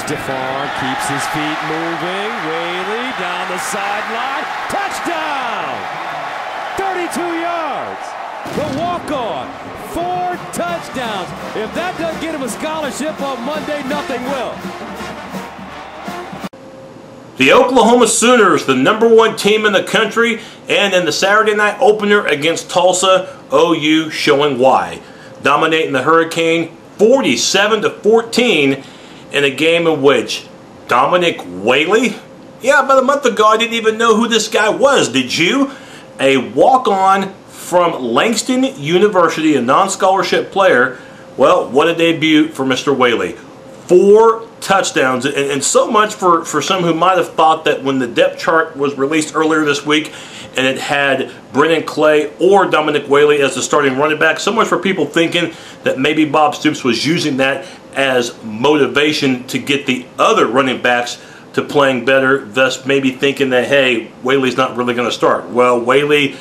Stephon keeps his feet moving. Waley down the sideline. Touchdown! 32 yards. The walk-on. 4 touchdowns. If that doesn't get him a scholarship on Monday, nothing will. The Oklahoma Sooners, the #1 team in the country, and in the Saturday night opener against Tulsa, OU showing why. Dominating the Hurricane 47-14 in a game in which Dominique Waley, yeah, about a month ago I didn't even know who this guy was, did you? A walk-on from Langston University, a non-scholarship player. Well, what a debut for Mr. Waley. 4 touchdowns, and so much for some who might have thought that when the depth chart was released earlier this week and it had Brennan Clay or Dominique Waley as the starting running back, so much for people thinking that maybe Bob Stoops was using that as motivation to get the other running backs to playing better, thus maybe thinking that, hey, Waley's not really going to start. Well, Waley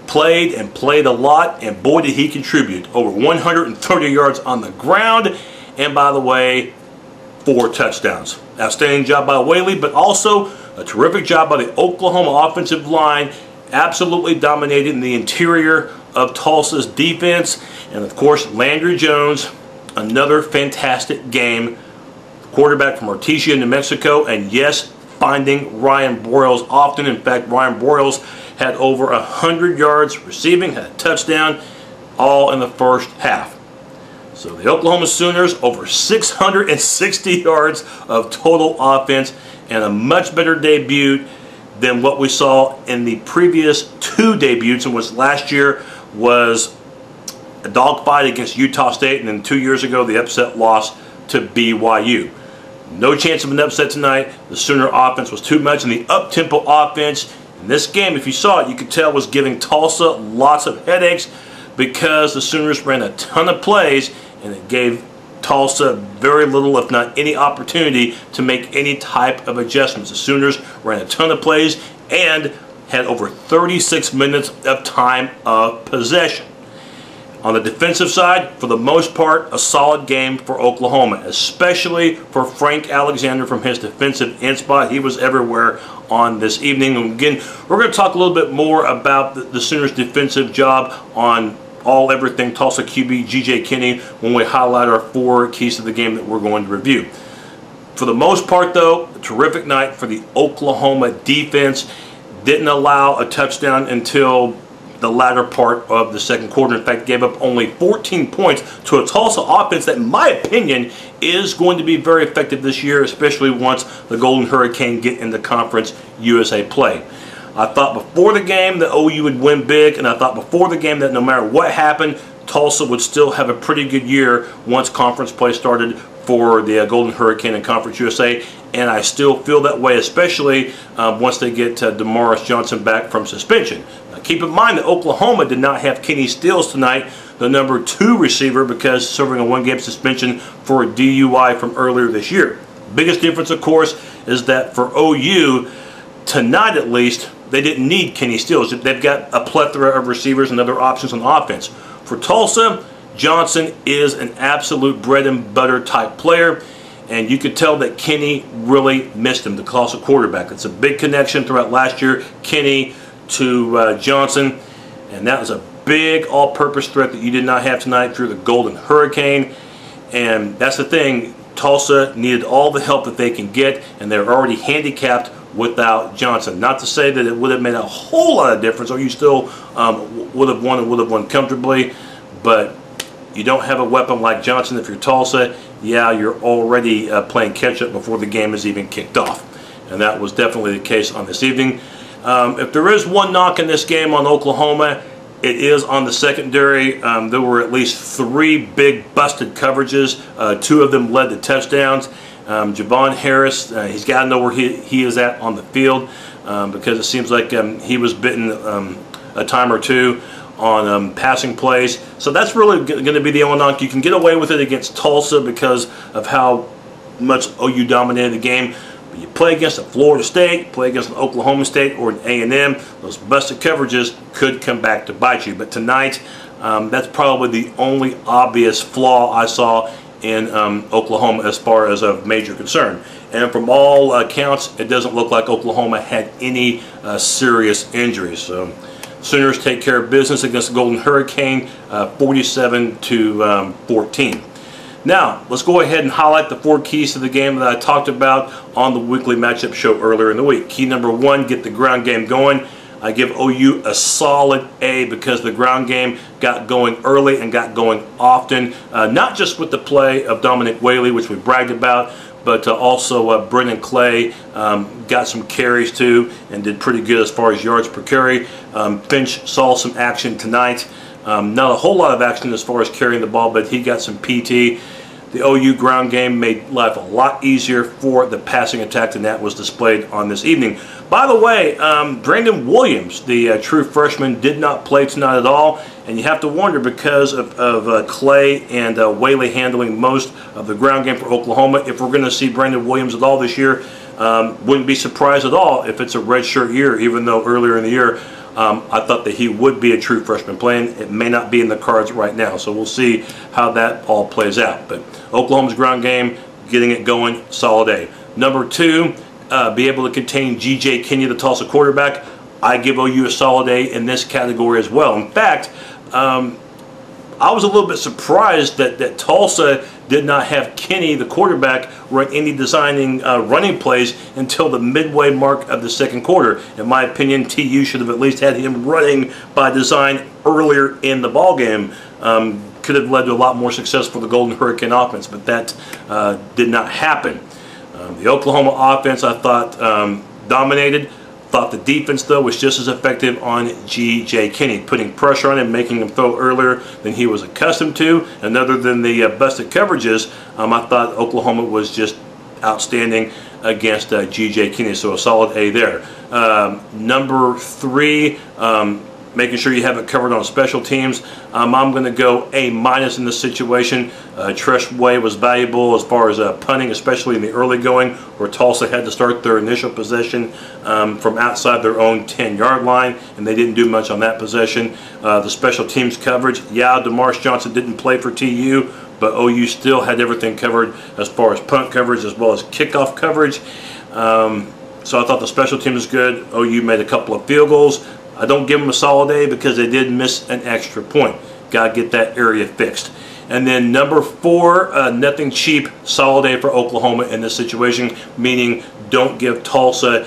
played a lot, and boy did he contribute. Over 130 yards on the ground, and by the way, 4 touchdowns. Outstanding job by Waley, but also a terrific job by the Oklahoma offensive line, absolutely dominating the interior of Tulsa's defense. And of course, Landry Jones, another fantastic game. Quarterback from Artesia, New Mexico, and yes, finding Ryan Broyles often. In fact, Ryan Broyles had over 100 yards receiving, had a touchdown, all in the first half. So the Oklahoma Sooners over 660 yards of total offense, and a much better debut than what we saw in the previous 2 debuts, in which last year was a dogfight against Utah State, and then 2 years ago the upset loss to BYU. No chance of an upset tonight. The Sooner offense was too much, and the up-tempo offense in this game, if you saw it, you could tell was giving Tulsa lots of headaches because the Sooners ran a ton of plays, and it gave Tulsa very little, if not any, opportunity to make any type of adjustments. The Sooners ran a ton of plays and had over 36 minutes of time of possession. On the defensive side, for the most part, a solid game for Oklahoma, especially for Frank Alexander from his defensive end spot. He was everywhere on this evening. And again, we're going to talk a little bit more about the Sooners' defensive job on everything Tulsa QB G.J. Kinne when we highlight our 4 keys to the game that we're going to review. For the most part, though, a terrific night for the Oklahoma defense. Didn't allow a touchdown until the latter part of the second quarter. In fact, gave up only 14 points to a Tulsa offense that, in my opinion, is going to be very effective this year, especially once the Golden Hurricane get into Conference USA play. I thought before the game that OU would win big, and I thought before the game that no matter what happened, Tulsa would still have a pretty good year once conference play started for the Golden Hurricane and Conference USA, and I still feel that way, especially once they get Damaris Johnson back from suspension. Now, keep in mind that Oklahoma did not have Kenny Stills tonight, the #2 receiver, because serving a 1-game suspension for a DUI from earlier this year. Biggest difference, of course, is that for OU, tonight at least, they didn't need Kenny Stills. They've got a plethora of receivers and other options on offense. For Tulsa, Johnson is an absolute bread and butter type player, and you could tell that Kinne really missed him, the Tulsa quarterback. It's a big connection throughout last year, Kinne to Johnson, and that was a big all-purpose threat that you did not have tonight through the Golden Hurricane. And that's the thing, Tulsa needed all the help that they can get, and they're already handicapped without Johnson. Not to say that it would have made a whole lot of difference, or you still would have won and would have won comfortably, but you don't have a weapon like Johnson if you're Tulsa. Yeah, you're already playing catch-up before the game is even kicked off, and that was definitely the case on this evening. If there is one knock in this game on Oklahoma, it is on the secondary. There were at least 3 big busted coverages. 2 of them led to touchdowns. Javon Harris, he's got to know where he is at on the field because it seems like he was bitten a time or 2 on passing plays. So that's really going to be the only knock. You can get away with it against Tulsa because of how much OU dominated the game. But you play against a Florida State, play against an Oklahoma State or an A&M, those busted coverages could come back to bite you. But tonight, that's probably the only obvious flaw I saw in Oklahoma as far as of major concern. And from all accounts, it doesn't look like Oklahoma had any serious injuries. So Sooners take care of business against the Golden Hurricane, 47-14. Now, let's go ahead and highlight the 4 keys to the game that I talked about on the weekly matchup show earlier in the week. Key number 1, get the ground game going. I give OU a solid A because the ground game got going early and got going often, not just with the play of Dominique Waley, which we bragged about, but also Brendan Clay got some carries too and did pretty good as far as yards per carry. Finch saw some action tonight. Not a whole lot of action as far as carrying the ball, but he got some PT. The OU ground game made life a lot easier for the passing attack, and that was displayed on this evening. By the way, Brandon Williams, the true freshman, did not play tonight at all, and you have to wonder because of Clay and Waley handling most of the ground game for Oklahoma. If we're going to see Brandon Williams at all this year, wouldn't be surprised at all if it's a redshirt year, even though earlier in the year I thought that he would be a true freshman playing. It may not be in the cards right now, so we'll see how that all plays out. But Oklahoma's ground game, getting it going, solid A. Number 2, be able to contain G.J. Kinne, the Tulsa quarterback. I give OU a solid A in this category as well. In fact, I was a little bit surprised that Tulsa did not have Kinne, the quarterback, run any designing running plays until the midway mark of the second quarter. In my opinion, TU should have at least had him running by design earlier in the ball game. Could have led to a lot more success for the Golden Hurricane offense, but that did not happen. The Oklahoma offense, I thought, dominated. Thought the defense, though, was just as effective on G.J. Kinne, putting pressure on him, making him throw earlier than he was accustomed to. And other than the busted coverages, I thought Oklahoma was just outstanding against G.J. Kinne, so a solid A there. Number 3, making sure you have it covered on special teams. I'm going to go A- in this situation. Tresh Way was valuable as far as punting, especially in the early going, where Tulsa had to start their initial possession from outside their own 10-yard line, and they didn't do much on that possession. The special teams coverage, yeah, DeMarce Johnson didn't play for TU, but OU still had everything covered as far as punt coverage as well as kickoff coverage. So I thought the special team was good. OU made a couple of field goals. I don't give them a solid A because they did miss an extra point. Got to get that area fixed. And then number 4, nothing cheap, solid A for Oklahoma in this situation, meaning don't give Tulsa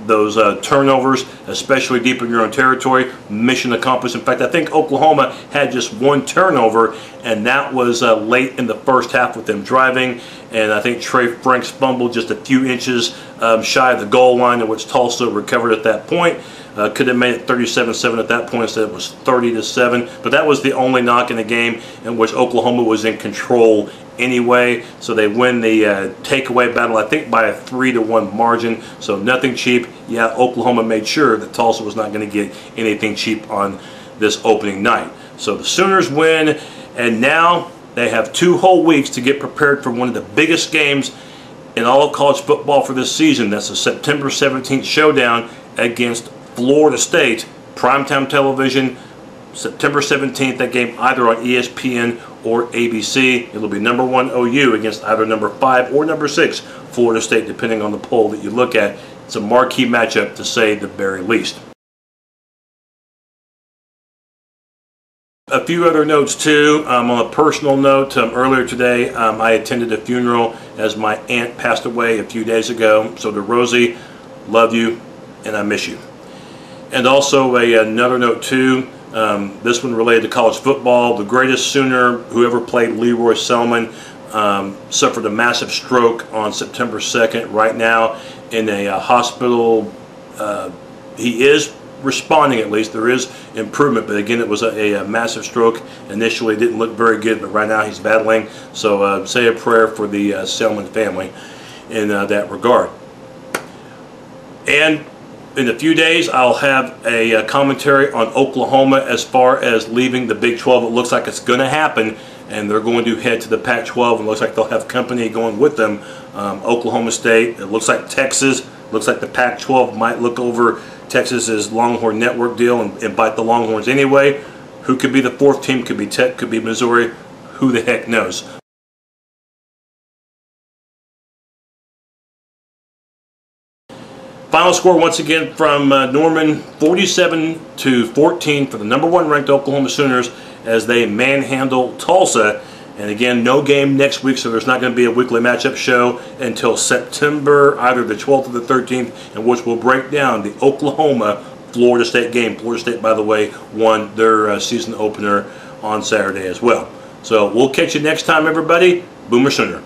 those turnovers, especially deep in your own territory. Mission accomplished. In fact, I think Oklahoma had just 1 turnover, and that was late in the first half with them driving. And I think Trey Franks fumbled just a few inches shy of the goal line, in which Tulsa recovered at that point. Could have made it 37-7 at that point. Instead it was 30-7. But that was the only knock in the game in which Oklahoma was in control anyway. So they win the takeaway battle, I think, by a 3-1 margin. So nothing cheap. Yeah, Oklahoma made sure that Tulsa was not going to get anything cheap on this opening night. So the Sooners win, and now they have 2 whole weeks to get prepared for one of the biggest games in all of college football for this season. That's the September 17th showdown against Florida State. Primetime television, September 17th. That game either on ESPN or ABC. It'll be number 1 OU against either number 5 or number 6 Florida State, depending on the poll that you look at. It's a marquee matchup, to say the very least. A few other notes too. On a personal note, earlier today I attended a funeral as my aunt passed away a few days ago. So to Rosie, love you and I miss you. And also another note too, this one related to college football. The greatest Sooner who ever played, Leroy Selman, suffered a massive stroke on September 2nd, right now in a hospital. He is responding, at least. There is improvement, but again, it was a massive stroke. Initially it didn't look very good, but right now he's battling. So say a prayer for the Selman family in that regard. And in a few days I'll have a commentary on Oklahoma as far as leaving the Big 12. It looks like it's going to happen, and they're going to head to the Pac-12, and it looks like they'll have company going with them. Oklahoma State, it looks like Texas, looks like the Pac-12 might look over Texas's Longhorn Network deal and bite the Longhorns anyway. Who could be the 4th team? Could be Tech, could be Missouri. who the heck knows. Final score once again from Norman, 47-14 for the #1 ranked Oklahoma Sooners as they manhandle Tulsa. And again, no game next week, so there's not going to be a weekly matchup show until September, either the 12th or the 13th, in which we'll break down the Oklahoma-Florida State game. Florida State, by the way, won their season opener on Saturday as well. So we'll catch you next time, everybody. Boomer Sooner.